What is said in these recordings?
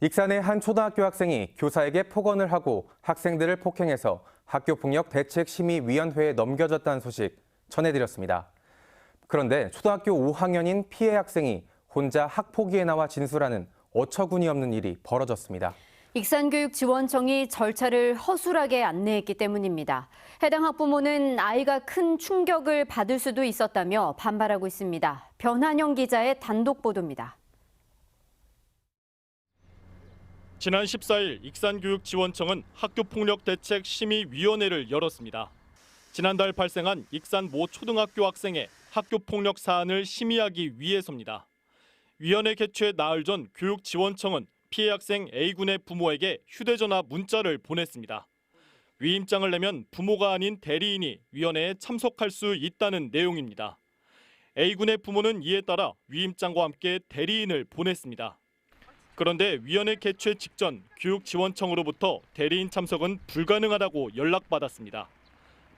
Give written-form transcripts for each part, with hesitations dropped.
익산의 한 초등학교 학생이 교사에게 폭언을 하고 학생들을 폭행해서 학교폭력대책심의위원회에 넘겨졌다는 소식 전해드렸습니다. 그런데 초등학교 5학년인 피해 학생이 혼자 학폭위에 나와 진술하는 어처구니없는 일이 벌어졌습니다. 익산교육지원청이 절차를 허술하게 안내했기 때문입니다. 해당 학부모는 아이가 큰 충격을 받을 수도 있었다며 반발하고 있습니다. 변한영 기자의 단독 보도입니다. 지난 14일 익산교육지원청은 학교폭력대책심의위원회를 열었습니다. 지난달 발생한 익산 모 초등학교 학생의 학교폭력 사안을 심의하기 위해서입니다. 위원회 개최 나흘 전 교육지원청은 피해 학생 A군의 부모에게 휴대전화 문자를 보냈습니다. 위임장을 내면 부모가 아닌 대리인이 위원회에 참석할 수 있다는 내용입니다. A군의 부모는 이에 따라 위임장과 함께 대리인을 보냈습니다. 그런데 위원회 개최 직전 교육지원청으로부터 대리인 참석은 불가능하다고 연락받았습니다.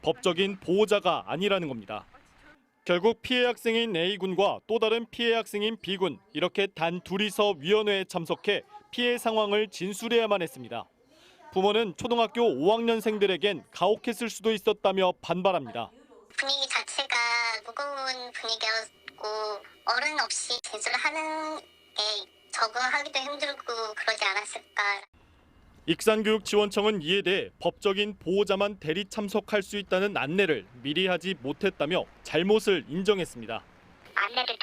법적인 보호자가 아니라는 겁니다. 결국 피해 학생인 A군과 또 다른 피해 학생인 B군 이렇게 단 둘이서 위원회에 참석해 피해 상황을 진술해야만 했습니다. 부모는 초등학교 5학년생들에겐 가혹했을 수도 있었다며 반발합니다. 분위기 자체가 무거운 분위기였고 어른 없이 제주를 하는 게 적응하기도 힘들고 그러지 않았을까. 익산교육지원청은 이에 대해 법적인 보호자만 대리 참석할 수 있다는 안내를 미리 하지 못했다며 잘못을 인정했습니다. 안내를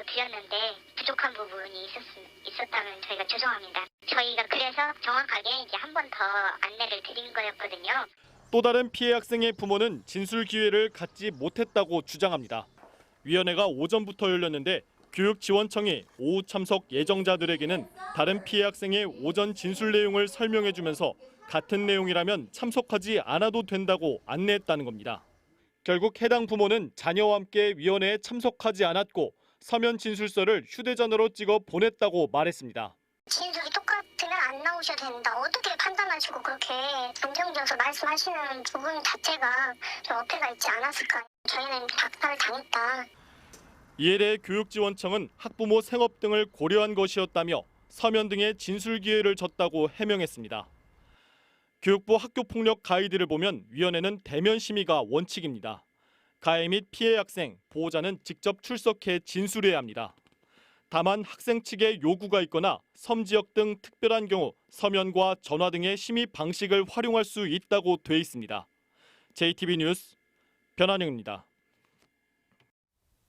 드렸는데 부족한 부분이 있었다면 저희가 죄송합니다. 저희가 그래서 정확하게 이제 한 번 더 안내를 드린 거였거든요. 또 다른 피해 학생의 부모는 진술 기회를 갖지 못했다고 주장합니다. 위원회가 오전부터 열렸는데 교육지원청이 오후 참석 예정자들에게는 다른 피해 학생의 오전 진술 내용을 설명해주면서 같은 내용이라면 참석하지 않아도 된다고 안내했다는 겁니다. 결국 해당 부모는 자녀와 함께 위원회에 참석하지 않았고 서면 진술서를 휴대전화로 찍어 보냈다고 말했습니다. 진술이 똑같으면 안 나오셔야 된다. 어떻게 판단하시고 그렇게 감정적으로 말씀하시는 부분 자체가 좀 어폐가 있지 않았을까. 저희는 박탈을 당했다. 이에 대해 교육지원청은 학부모 생업 등을 고려한 것이었다며 서면 등의 진술 기회를 줬다고 해명했습니다. 교육부 학교폭력 가이드를 보면 위원회는 대면 심의가 원칙입니다. 가해 및 피해 학생, 보호자는 직접 출석해 진술해야 합니다. 다만 학생 측의 요구가 있거나 섬 지역 등 특별한 경우 서면과 전화 등의 심의 방식을 활용할 수 있다고 돼 있습니다. JTB 뉴스 변한영입니다.